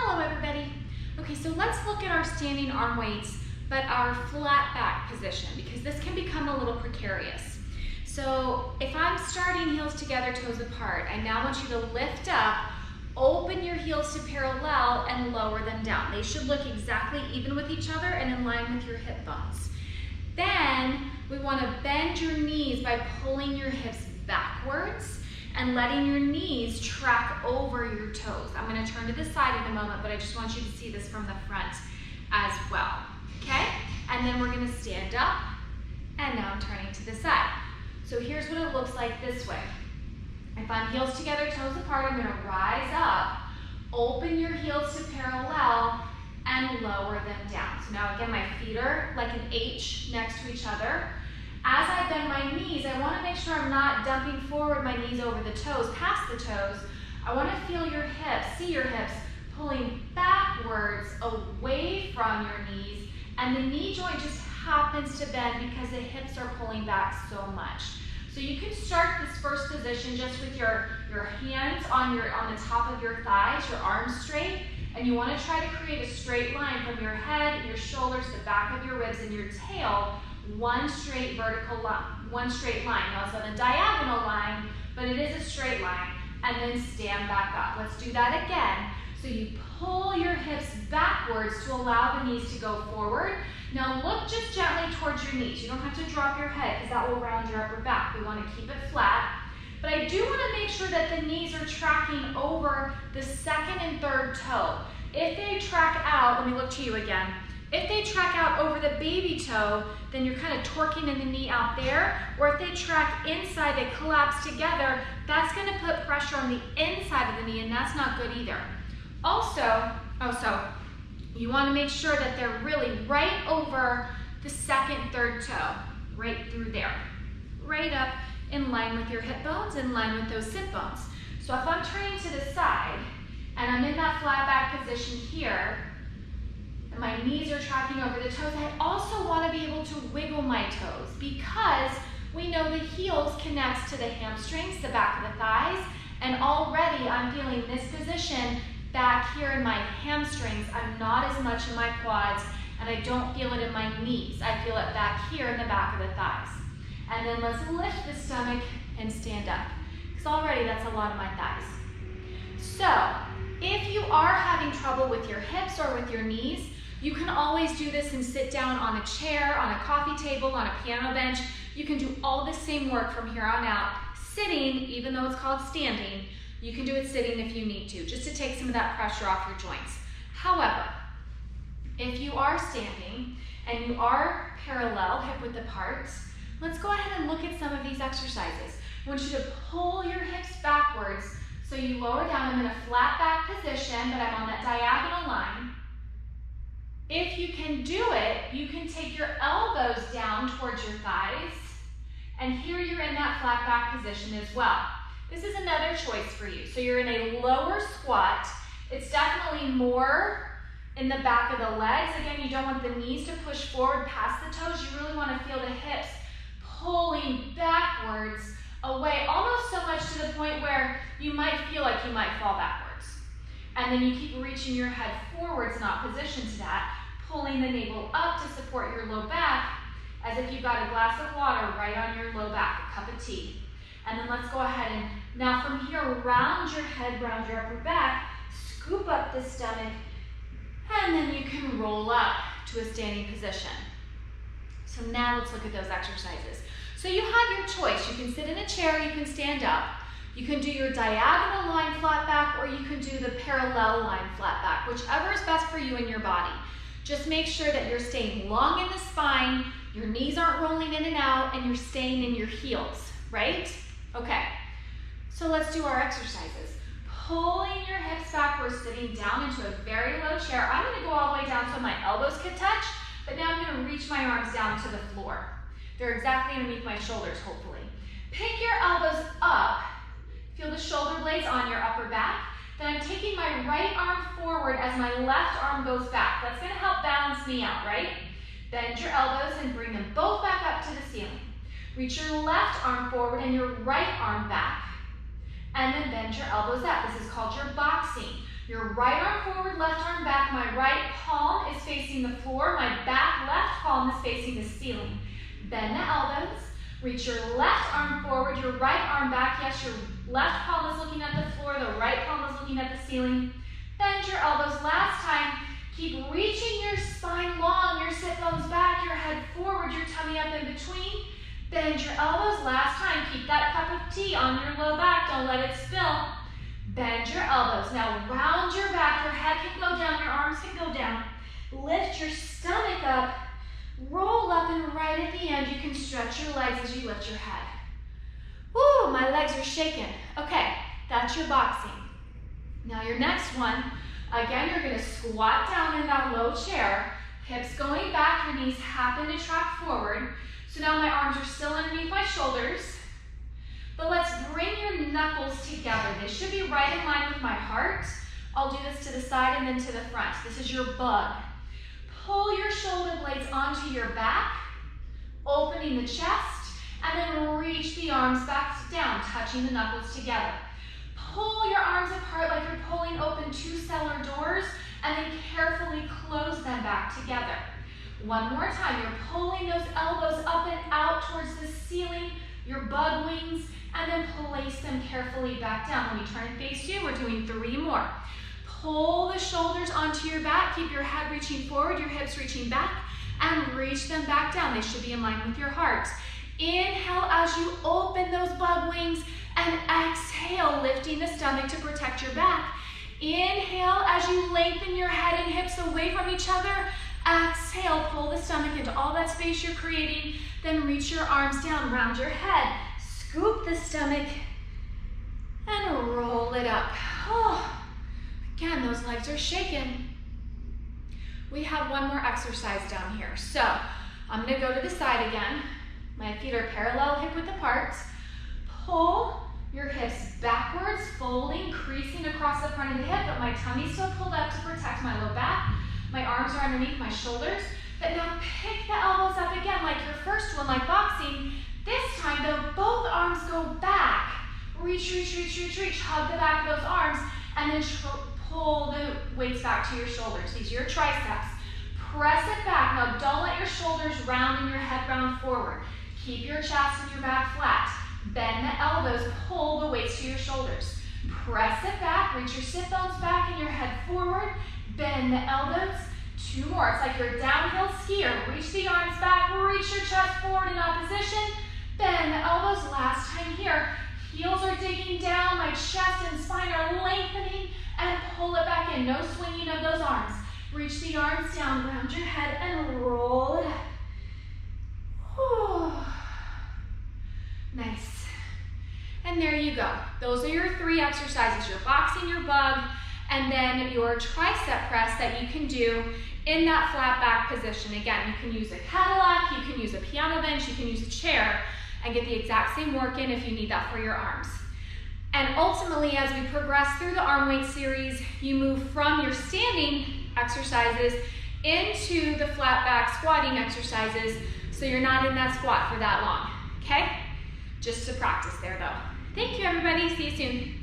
Hello everybody. Okay, so let's look at our standing arm weights, but our flat back position, because this can become a little precarious. So if I'm starting heels together, toes apart, I now want you to lift up, open your heels to parallel and lower them down. They should look exactly even with each other and in line with your hip bones. Then we want to bend your knees by pulling your hips backwards and letting your knees track over your toes. I'm going to turn to the side in a moment, but I just want you to see this from the front as well, okay? And then we're going to stand up, and now I'm turning to the side. So here's what it looks like this way. If I'm heels together, toes apart, I'm going to rise up, open your heels to parallel, and lower them down. So now again, my feet are like an H next to each other. As I bend my knees, I want to make sure I'm not dumping forward my knees over the toes, past the toes. I want to feel your hips, see your hips pulling backwards away from your knees, and the knee joint just happens to bend because the hips are pulling back so much. So you can start this first position just with your hands on the top of your thighs, your arms straight, and you want to try to create a straight line from your head, your shoulders, the back of your ribs, and your tail. One straight vertical line, one straight line. Now it's on a diagonal line, but it is a straight line. And then stand back up. Let's do that again. So you pull your hips backwards to allow the knees to go forward. Now look just gently towards your knees. You don't have to drop your head because that will round your upper back. We want to keep it flat. But I do want to make sure that the knees are tracking over the second and third toe. If they track out, let me look to you again. If they track out over the baby toe, then you're kind of torquing in the knee out there. Or if they track inside, they collapse together, that's going to put pressure on the inside of the knee, and that's not good either. Also, you want to make sure that they're really right over the second, third toe, right through there. Right up in line with your hip bones, in line with those sit bones. So if I'm turning to the side, and I'm in that flat back position here, my knees are tracking over the toes, I also want to be able to wiggle my toes because we know the heels connects to the hamstrings, the back of the thighs, and already I'm feeling this position back here in my hamstrings. I'm not as much in my quads, and I don't feel it in my knees. I feel it back here in the back of the thighs. And then let's lift the stomach and stand up, because already that's a lot of my thighs. So if you are having trouble with your hips or with your knees, you can always do this and sit down on a chair, on a coffee table, on a piano bench. You can do all the same work from here on out. Sitting, even though it's called standing, you can do it sitting if you need to, just to take some of that pressure off your joints. However, if you are standing and you are parallel, hip width apart, let's go ahead and look at some of these exercises. I want you to pull your hips backwards so you lower down. I'm in a flat back position, but I'm on that diagonal line. If you can do it, you can take your elbows down towards your thighs, and here you're in that flat back position as well. This is another choice for you. So you're in a lower squat. It's definitely more in the back of the legs. Again, you don't want the knees to push forward past the toes. You really want to feel the hips pulling backwards away, almost so much to the point where you might feel like you might fall backwards. And then you keep reaching your head forwards, not positioned to that, pulling the navel up to support your low back, as if you've got a glass of water right on your low back, a cup of tea. And then let's go ahead and now from here, round your head, round your upper back, scoop up the stomach, and then you can roll up to a standing position. So now let's look at those exercises. So you have your choice. You can sit in a chair, you can stand up. You can do your diagonal line flat back, or you can do the parallel line flat back, whichever is best for you and your body. Just make sure that you're staying long in the spine, your knees aren't rolling in and out, and you're staying in your heels, right? Okay, so let's do our exercises. Pulling your hips backwards, sitting down into a very low chair. I'm gonna go all the way down so my elbows can touch, but now I'm gonna reach my arms down to the floor. They're exactly underneath my shoulders, hopefully. Pick your elbows up. Feel the shoulder blades on your upper back. Then I'm taking my right arm forward as my left arm goes back. That's going to help balance me out, right? Bend your elbows and bring them both back up to the ceiling. Reach your left arm forward and your right arm back. And then bend your elbows up. This is called your boxing. Your right arm forward, left arm back. My right palm is facing the floor. My back left palm is facing the ceiling. Bend the elbows. Reach your left arm forward, your right arm back. Yes, your left palm is looking at the floor, the right palm is looking at the ceiling. Bend your elbows. Last time, keep reaching your spine long, your sit bones back, your head forward, your tummy up in between. Bend your elbows. Last time, keep that cup of tea on your low back. Don't let it spill. Bend your elbows. Now round your back. Your head can go down. Your arms can go down. Lift your stomach up. Roll up, and right at the end, you can stretch your legs as you lift your head. Woo, my legs are shaking. Okay, that's your boxing. Now your next one, again, you're gonna squat down in that low chair. Hips going back, your knees happen to track forward. So now my arms are still underneath my shoulders. But let's bring your knuckles together. They should be right in line with my heart. I'll do this to the side and then to the front. This is your bug. Pull your shoulder blades onto your back, opening the chest, and then reach the arms back down, touching the knuckles together. Pull your arms apart like you're pulling open two cellar doors, and then carefully close them back together. One more time, you're pulling those elbows up and out towards the ceiling, your bug wings, and then place them carefully back down. When we turn and face you, we're doing 3 more. Pull the shoulders onto your back, keep your head reaching forward, your hips reaching back, and reach them back down. They should be in line with your heart. Inhale as you open those bug wings, and exhale, lifting the stomach to protect your back. Inhale as you lengthen your head and hips away from each other. Exhale, pull the stomach into all that space you're creating, then reach your arms down, round your head, scoop the stomach, and roll it up. Oh. Again, those legs are shaking. We have one more exercise down here. So I'm gonna go to the side again. My feet are parallel hip width apart. Pull your hips backwards, folding, creasing across the front of the hip, but my tummy's still pulled up to protect my low back. My arms are underneath my shoulders. But now pick the elbows up again like your first one, like boxing. This time though, both arms go back. Reach, reach, reach, reach, reach. Hug the back of those arms, and then pull the weights back to your shoulders. These are your triceps. Press it back. Now don't let your shoulders round and your head round forward. Keep your chest and your back flat. Bend the elbows, pull the weights to your shoulders. Press it back, reach your sit bones back and your head forward. Bend the elbows. 2 more. It's like you're a downhill skier. Reach the arms back, reach your chest forward in opposition. Bend the elbows. Last time here. Heels are digging down, my chest and spine are lengthening, and pull it back in. No swinging of those arms. Reach the arms down, round your head, and roll it up. Whew. Nice. And there you go. Those are your 3 exercises, your boxing, your bug, and then your tricep press that you can do in that flat back position. Again, you can use a Cadillac, you can use a piano bench, you can use a chair, and get the exact same work in if you need that for your arms. And ultimately, as we progress through the arm weight series, you move from your standing exercises into the flat back squatting exercises, so you're not in that squat for that long, okay? Just to practice there though. Thank you everybody, see you soon.